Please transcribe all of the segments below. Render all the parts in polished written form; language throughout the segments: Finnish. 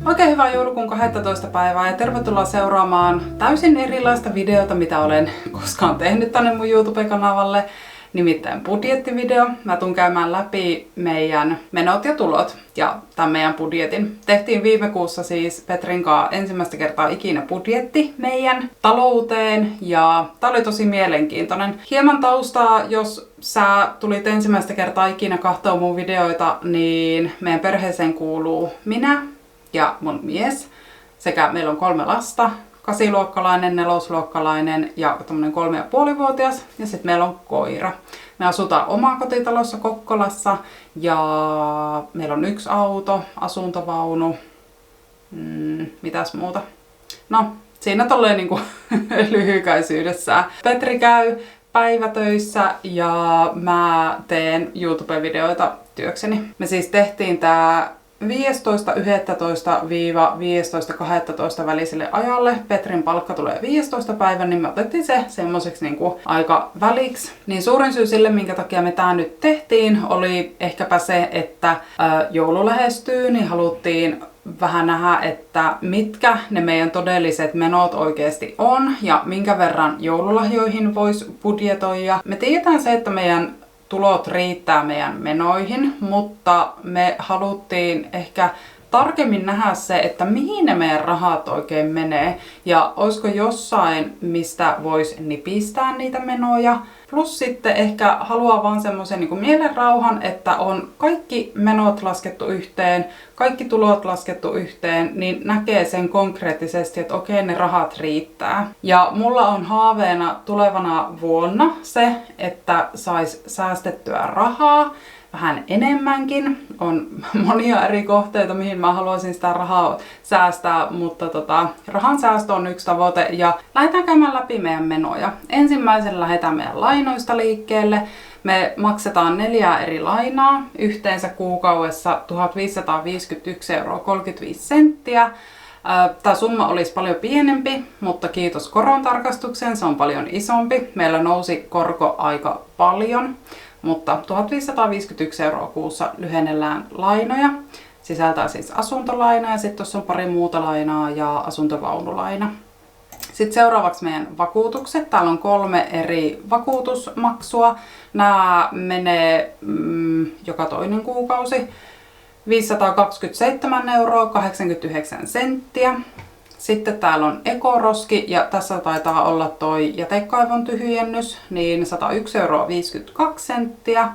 Oikein hyvää joulukuun 12. päivää ja tervetuloa seuraamaan täysin erilaista videota, mitä olen koskaan tehnyt tänne mun YouTube-kanavalle. Nimittäin budjettivideo. Mä tuun käymään läpi meidän menot ja tulot ja tämän meidän budjetin. Tehtiin viime kuussa siis Petrin kanssa ensimmäistä kertaa ikinä budjetti meidän talouteen ja tää oli tosi mielenkiintoinen. Hieman taustaa, jos sä tulit ensimmäistä kertaa ikinä katsoa mun videoita, niin meidän perheeseen kuuluu minä ja mun mies sekä meillä on 3 lasta. 8-luokkalainen, 4-luokkalainen ja tämmönen 3,5-vuotias ja sitten meillä on koira. Me asutaan omakotitalossa Kokkolassa ja meillä on 1 auto, asuntovaunu, mitäs muuta. No, siinä tolleen niinku lyhykäisyydessään. Petri käy päivätöissä ja mä teen YouTube-videoita työkseni. Me siis tehtiin tää 15.11.–15.12. väliselle ajalle. Petrin palkka tulee 15. päivän, niin me otettiin se semmoiseksi niinku aika väliksi. Niin suurin syy sille, minkä takia me tää nyt tehtiin, oli ehkäpä se, että joulu lähestyy, niin haluttiin vähän nähdä, että mitkä ne meidän todelliset menot oikeasti on ja minkä verran joululahjoihin voisi budjetoida. Me tiedetään se, että meidän tulot riittää meidän menoihin, mutta me haluttiin ehkä tarkemmin nähdä se, että mihin ne meidän rahat oikein menee ja olisiko jossain, mistä voisi nipistää niitä menoja. Plus sitten ehkä haluaa vaan semmoisen niin kuin mielenrauhan, että on kaikki menot laskettu yhteen, kaikki tulot laskettu yhteen, niin näkee sen konkreettisesti, että okei, ne rahat riittää. Ja mulla on haaveena tulevana vuonna se, että sais säästettyä rahaa vähän enemmänkin. On monia eri kohteita, mihin mä haluaisin sitä rahaa säästää, mutta rahan säästö on yksi tavoite ja lähdetään käymään läpi meidän menoja. Ensimmäisenä lähdetään meidän lainoista liikkeelle. Me maksetaan 4 eri lainaa, yhteensä kuukaudessa 1551,35 €. Tämä summa olisi paljon pienempi, mutta kiitos korontarkastuksen, se on paljon isompi. Meillä nousi korko aika paljon. Mutta 1551 € kuussa lyhennellään lainoja. Sisältää siis asuntolaina ja sitten tuossa on pari muuta lainaa ja asuntovaunulaina. Sitten seuraavaksi meidän vakuutukset. Täällä on 3 eri vakuutusmaksua. Nämä menee joka toinen kuukausi. 527,89 €. Sitten täällä on ekoroski ja tässä taitaa olla toi jätekaivon tyhjennys, niin 101,52 €.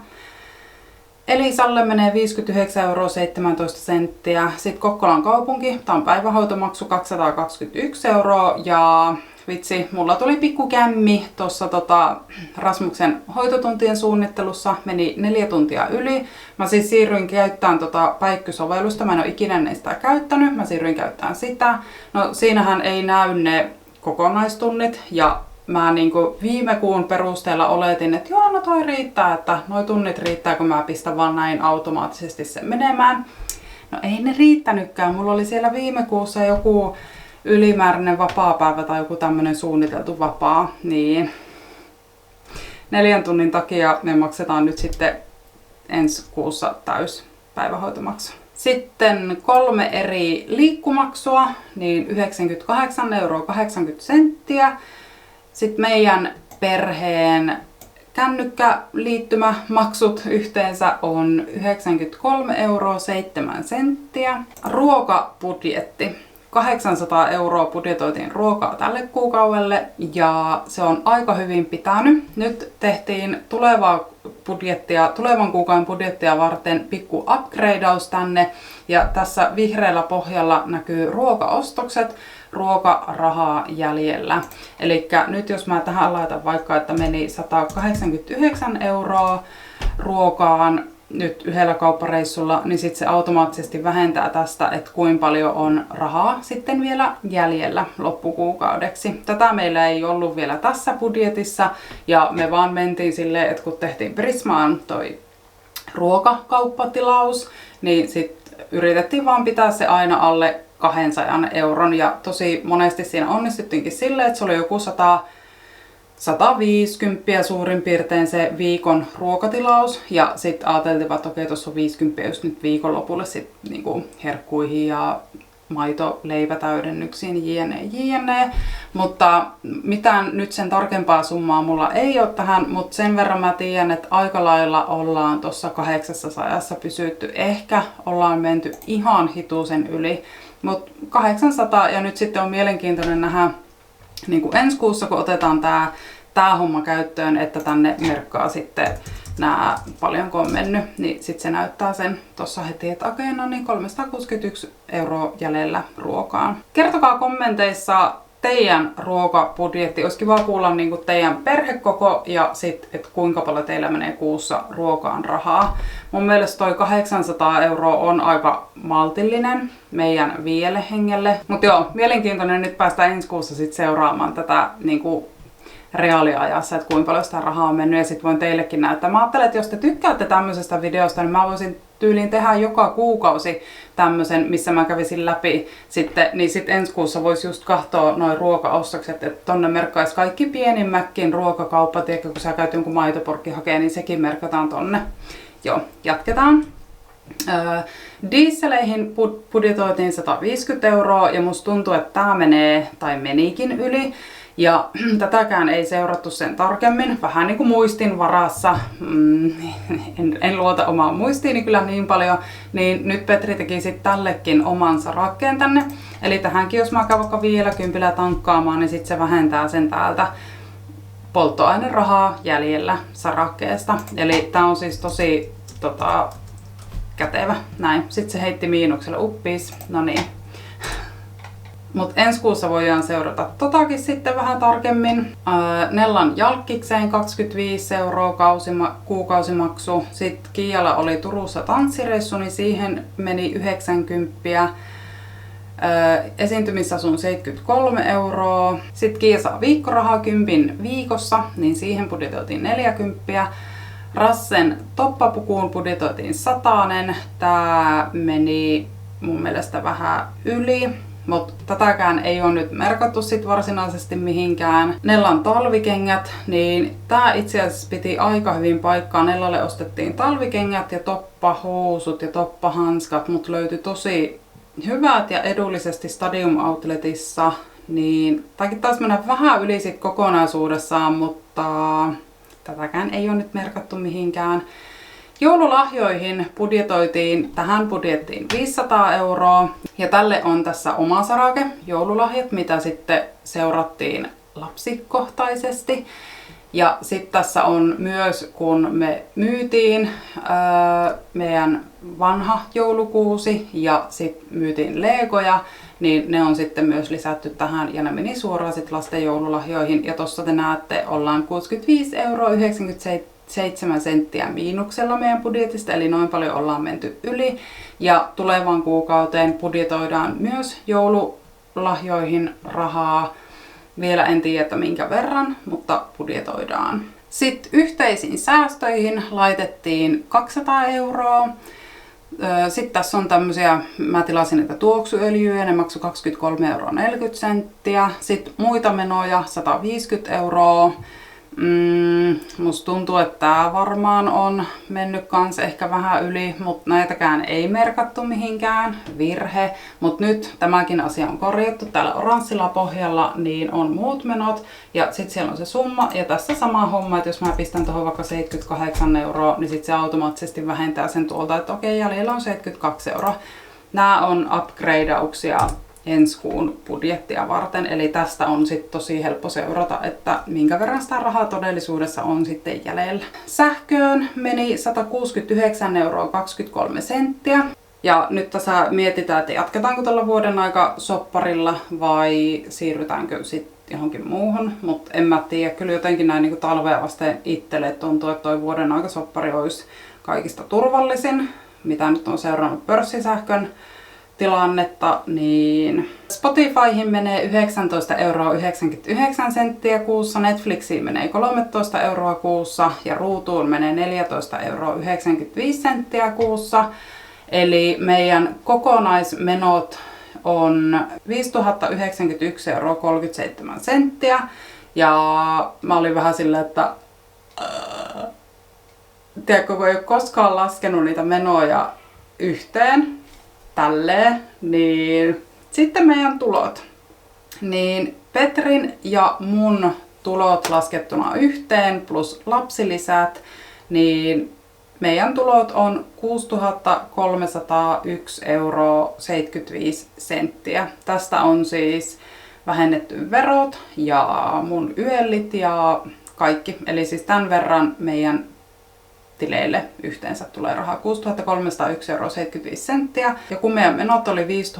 Elisalle menee 59,17 €. Sitten Kokkolan kaupunki, tää on päivähoitomaksu 221 € ja vitsi, mulla tuli pikku kämmi tuossa Rasmuksen hoitotuntien suunnittelussa, meni 4 tuntia yli. Mä siis siirryin käyttämään Päikky-sovellusta, mä en ole ikinä sitä käyttänyt, mä siirryin käyttämään sitä. No siinähän ei näy ne kokonaistunnit ja mä niinku viime kuun perusteella oletin, että joo, no toi riittää, että noi tunnit riittää, kun mä pistän vaan näin automaattisesti sen menemään. No ei ne riittänytkään, mulla oli siellä viime kuussa joku ylimääräinen vapaapäivä tai joku tämmönen suunniteltu vapaa, niin 4 tunnin takia me maksetaan nyt sitten ensi kuussa täyspäivähoitomaksu. Sitten 3 eri liikkumaksua, niin 98,80 €. Sitten meidän perheen kännykkäliittymämaksut yhteensä on 93,07 €. Ruokabudjetti. 800 € budjetoitiin ruokaa tälle kuukaudelle ja se on aika hyvin pitänyt. Nyt tehtiin tulevan kuukauden budjettia varten pikku upgradeaus tänne ja tässä vihreällä pohjalla näkyy ruokaostokset, ruokarahaa jäljellä. Eli nyt jos mä tähän laitan vaikka, että meni 189 € ruokaan nyt yhdellä kauppareissulla, niin sitten se automaattisesti vähentää tästä, että kuinka paljon on rahaa sitten vielä jäljellä loppukuukaudeksi. Tätä meillä ei ollut vielä tässä budjetissa ja me vaan mentiin silleen, että kun tehtiin Prismaan toi ruokakauppatilaus, niin sitten yritettiin vaan pitää se aina alle 200 € ja tosi monesti siinä onnistuttiinkin silleen, että se oli joku 150 suurin piirtein se viikon ruokatilaus ja sitten ajateltiin, että okei, tuossa on 50 just nyt viikonlopulle sit niinku herkkuihin ja maito, leipätäydennyksiin, jne. Mutta mitään nyt sen tarkempaa summaa mulla ei ole tähän, mutta sen verran mä tiedän, että aika lailla ollaan tuossa 800 pysytty. Ehkä ollaan menty ihan hitusen yli, mutta 800 ja nyt sitten on mielenkiintoinen nähdä niin kuin ensi kuussa, kun otetaan tää homma käyttöön, että tänne merkkaa sitten nää paljonko on mennyt, niin sitten se näyttää sen tuossa heti, että akeena niin 361 € jäljellä ruokaan. Kertokaa kommenteissa teidän ruokabudjetti. Olisi kiva kuulla niin kuin teidän perhekoko ja sitten, että kuinka paljon teillä menee kuussa ruokaan rahaa. Mun mielestä toi 800 € on aika maltillinen meidän 5 hengelle. Mutta joo, mielenkiintoinen nyt päästä ensi kuussa sit seuraamaan tätä niin kuin reaaliajassa, että kuinka paljon sitä rahaa on mennyt ja sitten voin teillekin näyttää. Mä ajattelen, että jos te tykkäätte tämmöisestä videosta, niin mä voisin tyyliin tehdä joka kuukausi tämmöisen, missä mä kävisin läpi sitten, niin sitten ensi kuussa voisi just katsoa noin ruokaostokset, että tonne merkkaisi kaikki pienimmäkin ruokakauppa, tiedätkö, kun sä käyt jonkun maitoporkki hakee, niin sekin merkataan tonne. Joo, jatketaan. Dieseleihin budjetoitiin 150 € ja musta tuntuu, että tää menee tai menikin yli. Ja tätäkään ei seurattu sen tarkemmin, vähän niin kuin muistin varassa, en luota omaan muistiini kyllä niin paljon, niin nyt Petri teki sitten tällekin oman sarakkeen tänne. Eli tähänkin jos mä käyn vaikka 50 tankkaamaan, niin sitten se vähentää sen täältä polttoainerahaa jäljellä sarakkeesta. Eli tää on siis tosi kätevä, näin. Sitten se heitti miinukselle uppiis, no niin. Mutta ensi kuussa voidaan seurata totakin sitten vähän tarkemmin. Nellan jalkkikseen 25 € kuukausimaksu. Sitten Kiialla oli Turussa tanssireissu, niin siihen meni 90. Esiintymisasun 73 €. Sitten Kiia saa viikkorahaa 10 viikossa, niin siihen budjetoitiin 40. Rassen toppapukuun budjetoitiin 100. Tää meni mun mielestä vähän yli. Mutta tätäkään ei ole nyt merkattu sit varsinaisesti mihinkään. Nellan talvikengät, niin tää itse asiassa piti aika hyvin paikkaa. Nellalle ostettiin talvikengät ja toppahousut ja toppahanskat, mutta löytyi tosi hyvät ja edullisesti Stadium Outletissa. Niin tämäkin taisi mennä vähän yli sit kokonaisuudessaan, mutta tätäkään ei ole nyt merkattu mihinkään. Joululahjoihin budjetoitiin, tähän budjettiin 500 € ja tälle on tässä oma sarake, joululahjat, mitä sitten seurattiin lapsikohtaisesti. Ja sitten tässä on myös, kun me myytiin meidän vanha joulukuusi ja sitten myytiin legoja, niin ne on sitten myös lisätty tähän ja ne meni suoraan sitten lasten joululahjoihin. Ja tossa te näette, ollaan 65,97 € miinuksella meidän budjetista, eli noin paljon ollaan menty yli. Ja tulevaan kuukauteen budjetoidaan myös joululahjoihin rahaa. Vielä en tiedä, että minkä verran, mutta budjetoidaan. Sitten yhteisiin säästöihin laitettiin 200 €. Sitten tässä on tämmöisiä, mä tilasin näitä tuoksuöljyjä, ne maksoi 23,40 €. Sitten muita menoja 150 €. Musta tuntuu, että tää varmaan on mennyt kans ehkä vähän yli, mutta näitäkään ei merkattu mihinkään, virhe. Mutta nyt tämäkin asia on korjattu. Täällä oranssilla pohjalla niin on muut menot ja sitten siellä on se summa. Ja tässä sama homma, että jos mä pistän tuohon vaikka 78 €, niin sitten se automaattisesti vähentää sen tuolta, että okei, jäljellä on 72 €. Nämä on upgradeauksia ensi kuun budjettia varten, eli tästä on sitten tosi helppo seurata, että minkä verran sitä rahaa todellisuudessa on sitten jäljellä. Sähköön meni 169,23 €. Ja nyt tässä mietitään, että jatketaanko tällä vuoden aika sopparilla vai siirrytäänkö sitten johonkin muuhun, mutta en mä tiedä, kyllä jotenkin näin niin talvea vasten itselle tuntuu, että toi vuoden aika soppari olisi kaikista turvallisin, mitä nyt on seurannut pörssisähkön tilannetta, niin Spotifyhin menee 19,99 € kuussa, Netflixiin menee 13 € kuussa ja Ruutuun menee 14,95 € kuussa. Eli meidän kokonaismenot on 5091,37 € ja mä olin vähän silleen, että tiedätkö, kun ei ole koskaan laskenut niitä menoja yhteen, tälleen, niin Sitten meidän tulot. Niin Petrin ja mun tulot laskettuna yhteen plus lapsilisät, niin meidän tulot on 6 301,75 €. Tästä on siis vähennetty verot ja mun yöllit ja kaikki. Eli siis tämän verran meidän tileille yhteensä tulee rahaa 6 301,75 €. Ja kun meidän menot oli 5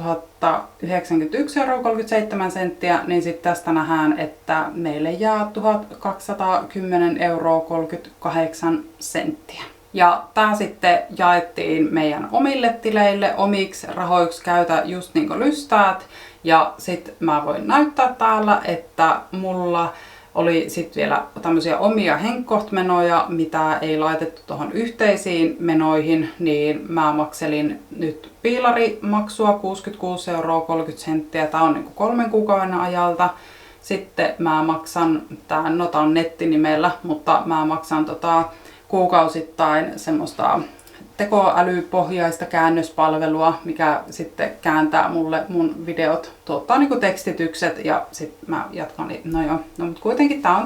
091,37 €, niin sitten tästä nähdään, että meille jää 1 210,38 €. Ja tää sitten jaettiin meidän omille tileille, omiksi rahoiksi käytä just niin kuin lystäät. Ja sit mä voin näyttää täällä, että mulla oli sitten vielä tämmöisiä omia henkkohtmenoja, mitä ei laitettu tuohon yhteisiin menoihin, niin mä makselin nyt piilarimaksua 66,30 €. Tää on niinku 3 kuukauden ajalta. Sitten mä maksan, tää on nettinimellä, mutta mä maksan kuukausittain semmoista tekoälypohjaista käännöspalvelua, mikä sitten kääntää mulle mun videot, tuottaa niinku tekstitykset ja sitten mä jatkan. No joo, no mutta kuitenkin tää on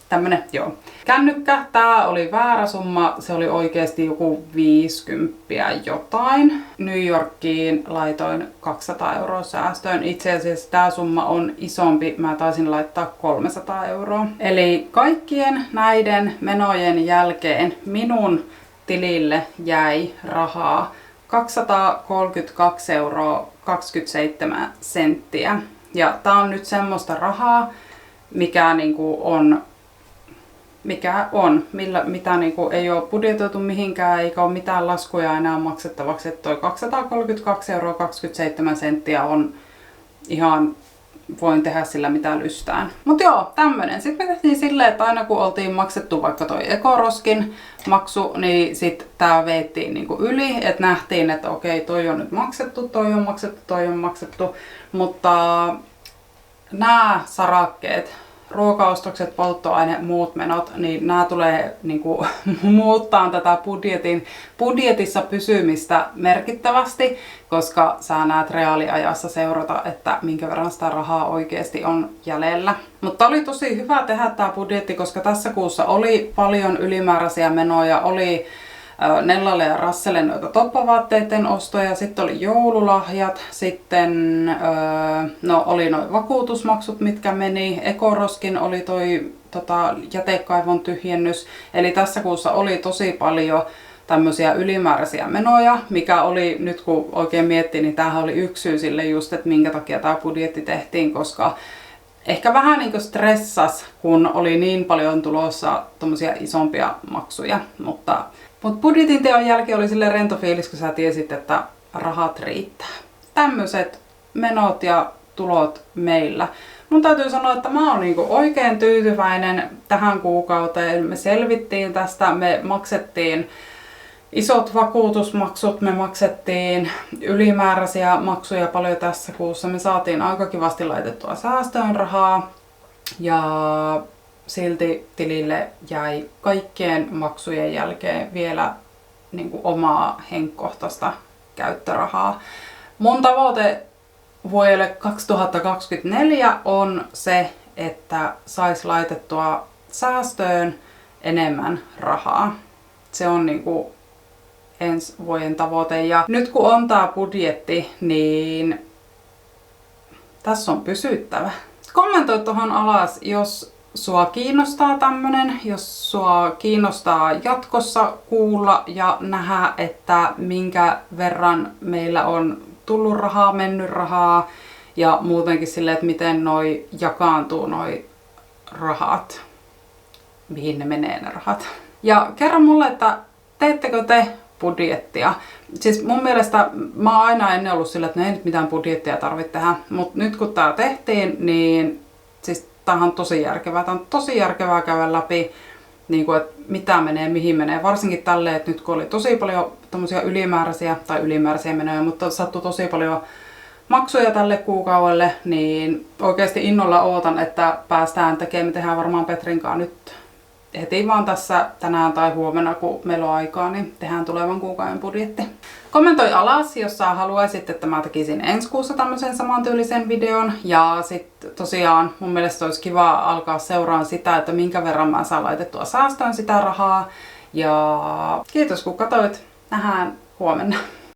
tämmönen joo. Kännykkä, tää oli väärä summa, se oli oikeesti joku 50 jotain. New Yorkiin laitoin 200 € säästöön. Itse asiassa tää summa on isompi, mä taisin laittaa 300 €. Eli kaikkien näiden menojen jälkeen minun tilille jäi rahaa 232,27 €. Ja tää on nyt semmoista rahaa, mitä ei ole budjetoitu mihinkään eikä ole mitään laskuja enää maksettavaksi. Että toi 232,27 € on ihan, voin tehdä sillä mitä lystään. Mut joo, tämmönen. Sitten me tehtiin silleen, että aina kun oltiin maksettu vaikka toi Ecoroskin maksu, niin sit tää veettiin niinku yli, että nähtiin, että okei, toi on nyt maksettu, toi on maksettu, mutta nämä sarakkeet, ruokaostokset, polttoaine, muut menot, niin nämä tulee niinku muuttaa tätä budjetissa pysymistä merkittävästi, koska sä näet reaaliajassa seurata, että minkä verran sitä rahaa oikeasti on jäljellä. Mutta oli tosi hyvä tehdä tämä budjetti, koska tässä kuussa oli paljon ylimääräisiä menoja, oli Nellalle ja Rasselle noita toppavaatteiden ostoja, sitten oli joululahjat, sitten oli noin vakuutusmaksut, mitkä meni, Ecoroskin oli toi jätekaivon tyhjennys, eli tässä kuussa oli tosi paljon tämmöisiä ylimääräisiä menoja, mikä oli, nyt kun oikein miettii, niin tämähän oli yksi syy sille just, että minkä takia tämä budjetti tehtiin, koska ehkä vähän niin kuin stressas, kun oli niin paljon tulossa tommosia isompia maksuja, mutta budjetin teon jälkeen oli sille rento fiilis, kun sä tiesit, että rahat riittää. Tämmöiset menot ja tulot meillä. Mun täytyy sanoa, että mä oon niinku oikein tyytyväinen tähän kuukauteen. Me selvittiin tästä, me maksettiin isot vakuutusmaksut, me maksettiin ylimääräisiä maksuja paljon tässä kuussa. Me saatiin aika kivasti laitettua säästöön rahaa ja silti tilille jäi kaikkien maksujen jälkeen vielä niin kuin omaa henkkohtaista käyttörahaa. Mun tavoite vuodelle 2024 on se, että sais laitettua säästöön enemmän rahaa. Se on niin kuin ensi vuoden tavoite. Ja nyt kun on tää budjetti, niin tässä on pysyttävä. Kommentoi tuohon alas, jos sua kiinnostaa tämmönen, jos sua kiinnostaa jatkossa kuulla ja nähdä, että minkä verran meillä on tullut rahaa, mennyt rahaa ja muutenkin silleen, että miten noi jakaantuu noi rahat, mihin ne menee ne rahat. Ja kerro mulle, että teettekö te budjettia? Siis mun mielestä mä oon aina ennen ollut sillä, että ei nyt mitään budjettia tarvitse tehdä, mutta nyt kun tää tehtiin, niin siis tämähän on tosi järkevää. Tää on tosi järkevää käydä läpi, niin kuin, että mitä menee, mihin menee. Varsinkin tälleen, että nyt kun oli tosi paljon tommosia ylimääräisiä menoja, mutta sattui tosi paljon maksuja tälle kuukaudelle, niin oikeasti innolla ootan, että päästään tekemään. Me tehdään varmaan Petrin kanssa nyt heti vaan tässä tänään tai huomenna, kun meillä on aikaa, niin tehdään tulevan kuukauden budjetti. Kommentoi alas, jos sä haluaisit, että mä tekisin ensi kuussa tämmöisen samantyylisen videon. Ja sitten tosiaan mun mielestä olisi kiva alkaa seuraamaan sitä, että minkä verran mä saan laitettua säästöön sitä rahaa. Ja kiitos kun katsoit. Nähdään huomenna.